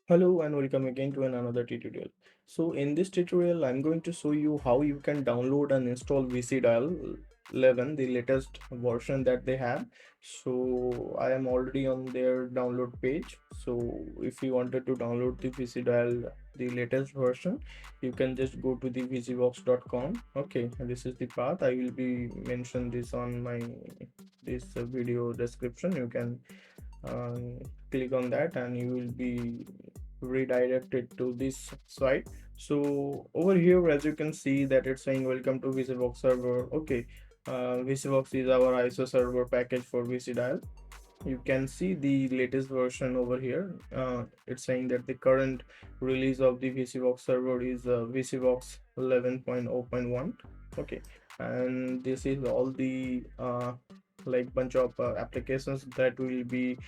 Hello and welcome again to another tutorial. So in this tutorial, I'm going to show you how you can download and install Vicidial 11, the latest version that they have. So I am already on their download page. So if you wanted to download the Vicidial, the latest version, you can just go to the vicibox.com. Okay, this is the path. I will be mention this on my this video description. You can click on that and you will be redirected to this site. So over here, as you can see that it's saying welcome to Vicibox server. Okay, Vicibox is our ISO server package for Vicidial. You can see the latest version over here. It's saying that the current release of the Vicibox server is Vicibox 11.0.1. Okay, and this is all the like bunch of applications that will be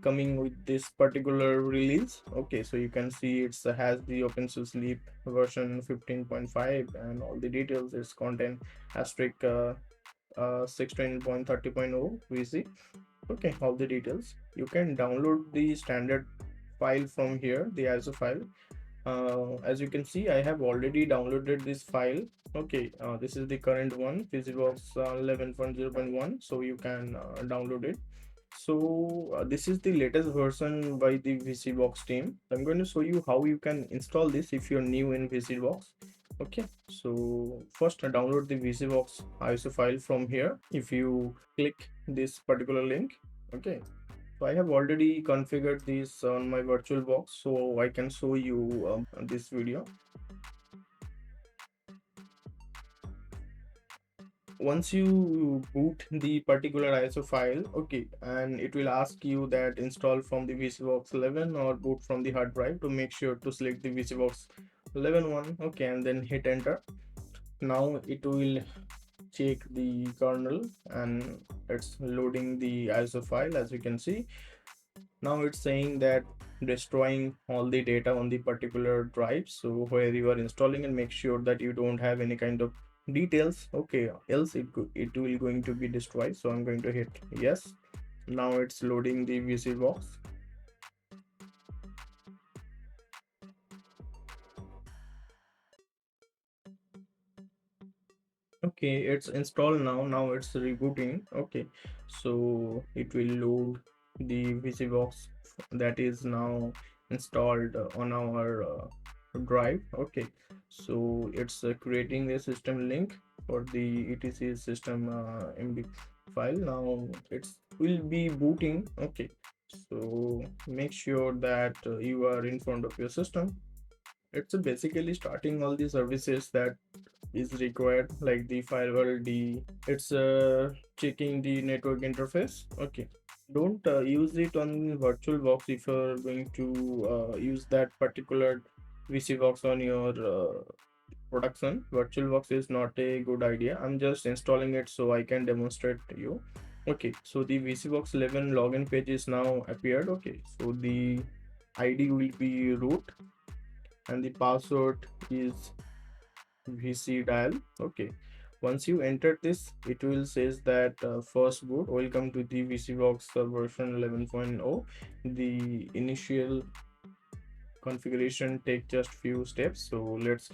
coming with this particular release. Okay, so you can see it's has the OpenSUSE Leap version 15.5 and all the details. It's content asterisk 16.30.0 VC. Okay, all the details. You can download the standard file from here, the ISO file. As you can see, I have already downloaded this file. Okay, this is the current one, Vicibox 11.0.1, so you can download it. So this is the latest version by the Vicibox team. I'm going to show you how you can install this if you're new in Vicibox. Okay, so first download the Vicibox ISO file from here. If you click this particular link, okay, so I have already configured this on my virtual box, so I can show you this video. Once you boot the particular ISO file, okay, and it will ask you that install from the Vicibox 11 or boot from the hard drive. To make sure to select the Vicibox 11 one, okay, and then hit enter. Now it will check the kernel and it's loading the ISO file. As you can see, now it's saying that destroying all the data on the particular drive, so where you are installing, and make sure that you don't have any kind of details, okay, else it will going to be destroyed. So I'm going to hit yes. Now it's loading the VC box. Okay, it's installed now it's rebooting. Okay, so it will load the VCBox that is now installed on our drive. Okay, so it's creating a system link for the etc system md file. Now it's will be booting. Okay, so make sure that you are in front of your system. It's basically starting all the services that is required, like the firewall. It's checking the network interface. Okay, don't use it on virtual box. If you're going to use that particular VC box on your production, virtual box is not a good idea. I'm just installing it so I can demonstrate to you. Okay, so the Vicibox 11 login page is now appeared. Okay, so the ID will be root and the password is Vicidial. Okay, once you enter this, it will says that first boot, welcome to the Vicibox version 11.0. The initial configuration take just few steps, so let's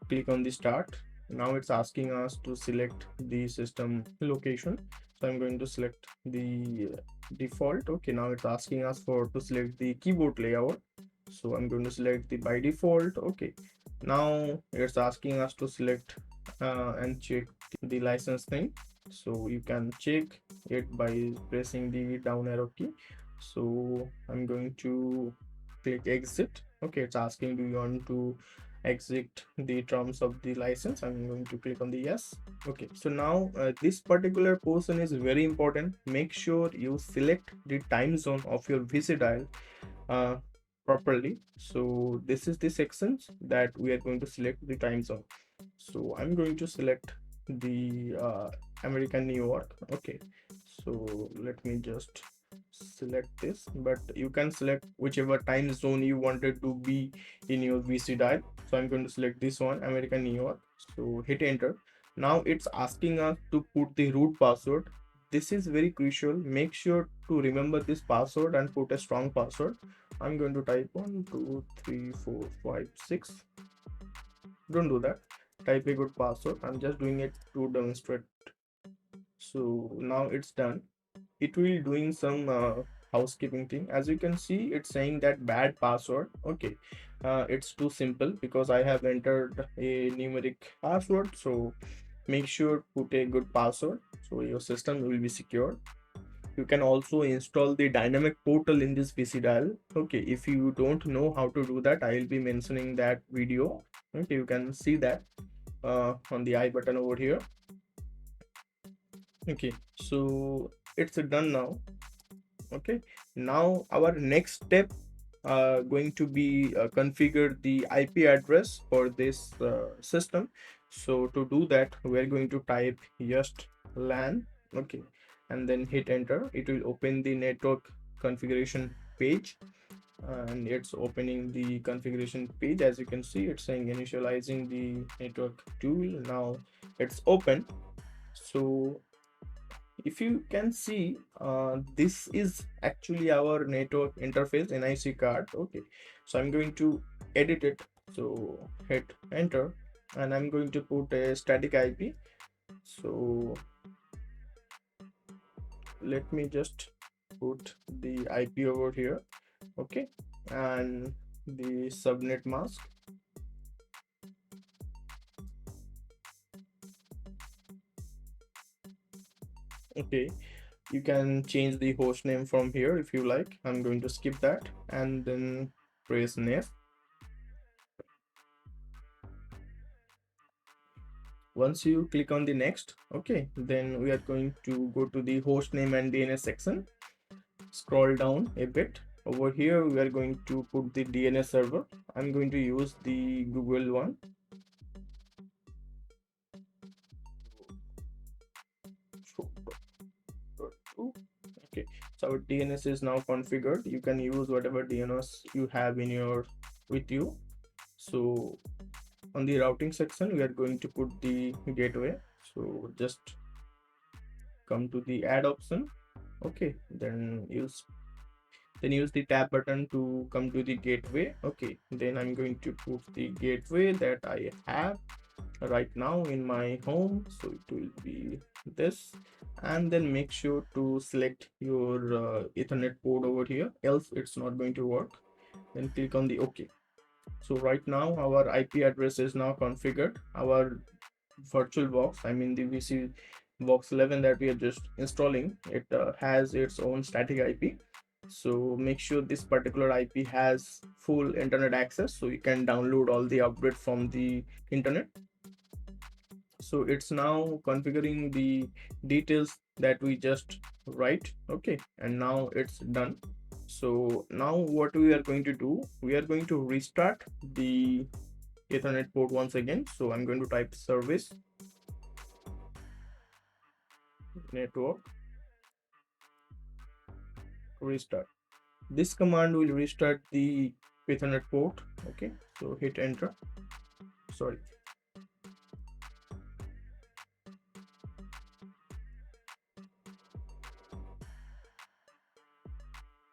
click on the start. Now it's asking us to select the system location, so I'm going to select the default. Okay, now it's asking us for to select the keyboard layout, so I'm going to select the by default. Okay, now it's asking us to select and check the license thing, so you can check it by pressing the down arrow key. So I'm going to click exit. Okay, it's asking do you want to exit the terms of the license. I'm going to click on the yes. Okay, so now this particular portion is very important. Make sure you select the time zone of your Vicidial uh, properly. So this is the sections that we are going to select the time zone. So I'm going to select the American New York. Okay, so let me just select this, but you can select whichever time zone you wanted to be in your VC dial. So I'm going to select this one, American New York. So hit enter. Now it's asking us to put the root password. This is very crucial. Make sure to remember this password and put a strong password. I'm going to type 1 2 3 4 5 6. Don't do that. Type a good password. I'm just doing it to demonstrate. So now it's done. It will doing some housekeeping thing. As you can see, it's saying that bad password. Okay, it's too simple because I have entered a numeric password. So make sure put a good password so your system will be secure. You can also install the dynamic portal in this Vicidial. Okay, if you don't know how to do that, I'll be mentioning that video. Okay, you can see that on the I button over here. Okay, so it's done now. Okay, now our next step going to be configure the IP address for this system. So to do that, we are going to type just LAN. Okay, and then hit enter. It will open the network configuration page, and it's opening the configuration page. As you can see, it's saying initializing the network tool. Now it's open. So if you can see, this is actually our network interface NIC card. Okay, so I'm going to edit it. So hit enter, and I'm going to put a static IP. So let me just put the IP over here. Okay, and the subnet mask. Okay, you can change the host name from here if you like. I'm going to skip that and then press next. Once you click on the next, okay, then we are going to go to the host name and DNS section. Scroll down a bit. Over here we are going to put the DNS server. I'm going to use the Google one. Okay, so our DNS is now configured. You can use whatever DNS you have in your with you. So on the routing section we are going to put the gateway. So just come to the add option. Okay, then use the tab button to come to the gateway. Okay, then I'm going to put the gateway that I have right now in my home. So it will be this, and then make sure to select your Ethernet port over here, else it's not going to work. Then click on the OK. So right now our IP address is now configured. Our virtual box, I mean the Vicibox 11 that we are just installing, it has its own static IP. So make sure this particular IP has full internet access so you can download all the updates from the internet. So it's now configuring the details that we just write. Okay, and now it's done. So now what we are going to do, we are going to restart the Ethernet port once again. So I'm going to type service network restart. This command will restart the Ethernet port. Okay, so hit enter. Sorry,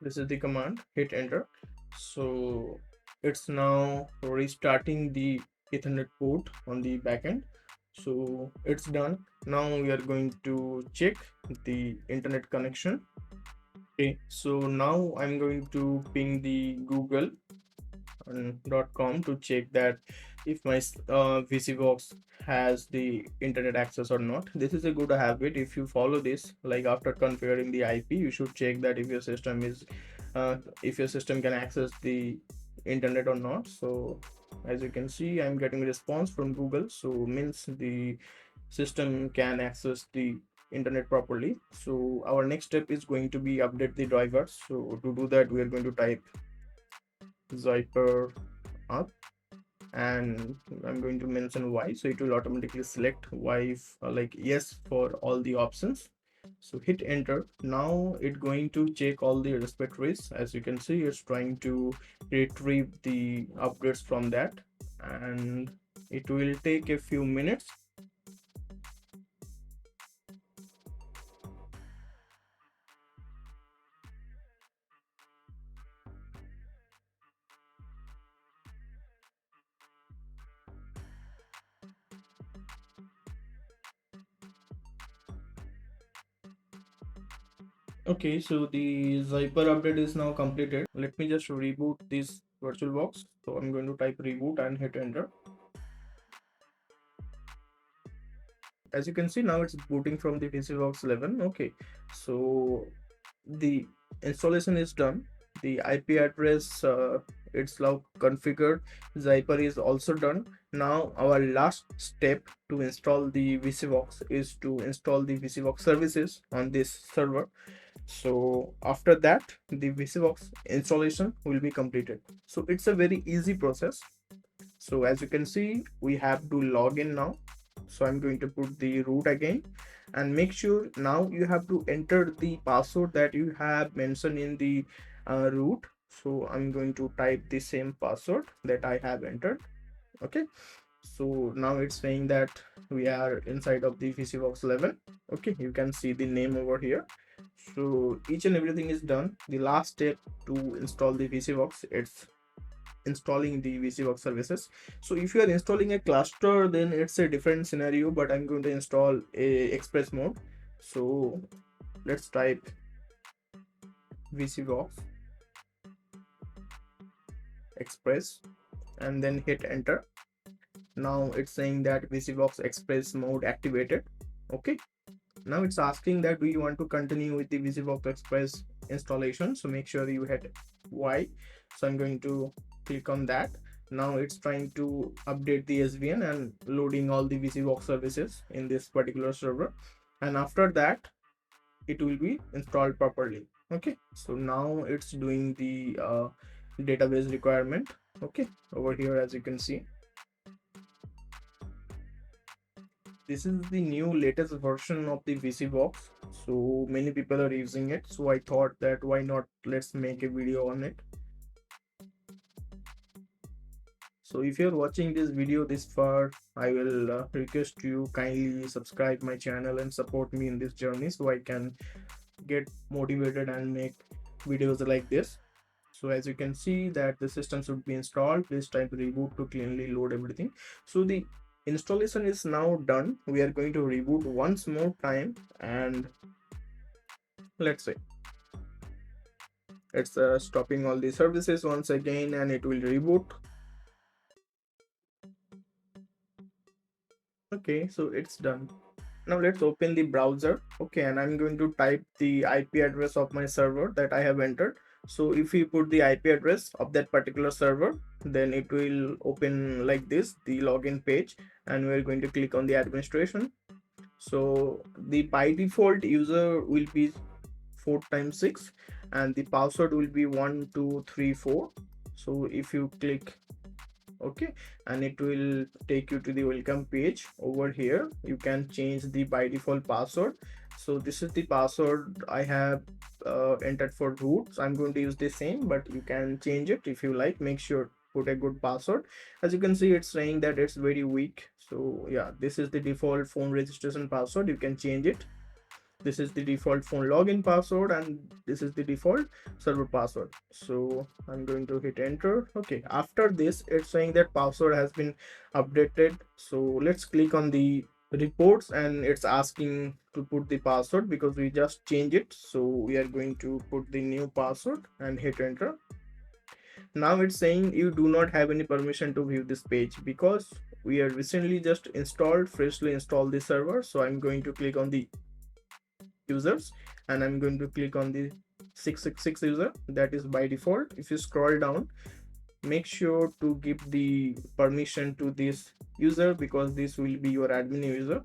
this is the command. Hit enter. So it's now restarting the Ethernet port on the backend. So it's done. Now we are going to check the internet connection. Okay, so now I'm going to ping the google.com to check that if my Vicibox has the internet access or not. This is a good habit. If you follow this, like after configuring the IP, you should check that if your system is if your system can access the internet or not. So as you can see, I'm getting a response from Google, so means the system can access the internet properly. So our next step is going to be update the drivers. So to do that, we are going to type Zyper up, and I'm going to mention Y, so it will automatically select Y like yes for all the options. So hit enter. Now it's going to check all the repositories. As you can see, it's trying to retrieve the upgrades from that, and it will take a few minutes. Okay, so the Zyper update is now completed. Let me just reboot this VirtualBox. So I'm going to type reboot and hit enter. As you can see, now it's booting from the Vicibox 11. Okay, so the installation is done. The IP address, it's now configured. Zyper is also done. Now our last step to install the Vicibox is to install the Vicibox services on this server. So after that, the Vicibox installation will be completed. So it's a very easy process. So as you can see, we have to log in now. So I'm going to put the root again, and make sure now you have to enter the password that you have mentioned in the root. So I'm going to type the same password that I have entered. Okay, so now it's saying that we are inside of the Vicibox 11. Okay, you can see the name over here. So each and everything is done. The last step to install the Vicibox, it's installing the Vicibox services. So if you are installing a cluster, then it's a different scenario, but I'm going to install a express mode. So let's type Vicibox express and then hit enter. Now it's saying that Vicibox express mode activated. Okay, now it's asking that do you want to continue with the Vicibox express installation. So make sure you hit Y. So I'm going to click on that. Now it's trying to update the SVN and loading all the Vicibox services in this particular server, and after that it will be installed properly. Okay, so now it's doing the database requirement. Okay, over here as you can see, this is the new latest version of the Vicibox. So many people are using it, so I thought that why not, let's make a video on it. So if you're watching this video this far, I will request you kindly subscribe my channel and support me in this journey so I can get motivated and make videos like this. So as you can see that the system should be installed, please type reboot to cleanly load everything. So the installation is now done. We are going to reboot once more time, and let's say it's stopping all the services once again, and it will reboot. Okay, so it's done. Now let's open the browser. Okay, and I'm going to type the IP address of my server that I have entered. So if you put the IP address of that particular server, then it will open like this, the login page, and we're going to click on the administration. So the by default user will be 4 times 6, and the password will be 1234. So if you click okay, and it will take you to the welcome page. Over here you can change the by default password. So this is the password I have entered for root. So I'm going to use the same, but you can change it if you like. Make sure put a good password. As you can see, it's saying that it's very weak. So yeah, this is the default phone registration password. You can change it. This is the default phone login password, and this is the default server password. So I'm going to hit enter. Okay, after this it's saying that password has been updated. So let's click on the reports, and it's asking to put the password because we just changed it. So we are going to put the new password and hit enter. Now it's saying you do not have any permission to view this page because we are recently just freshly installed the server. So I'm going to click on the users, and I'm going to click on the 666 user, that is by default. If you scroll down, make sure to give the permission to this user because this will be your admin user.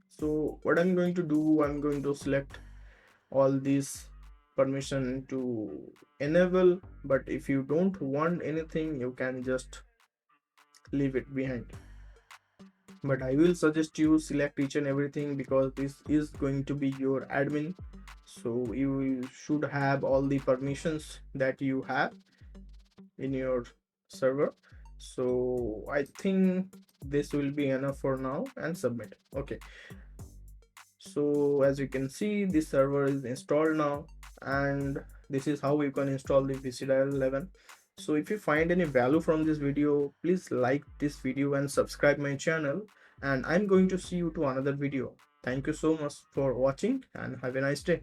So what I'm going to do, I'm going to select all these permission to enable, but if you don't want anything, you can just leave it behind. But I will suggest you select each and everything because this is going to be your admin. So you should have all the permissions that you have in your server. So I think this will be enough for now, and submit. Okay, so as you can see, this server is installed now, and this is how you can install the Vicidial 11. So if you find any value from this video, please like this video and subscribe my channel, and I'm going to see you to another video. Thank you so much for watching, and have a nice day.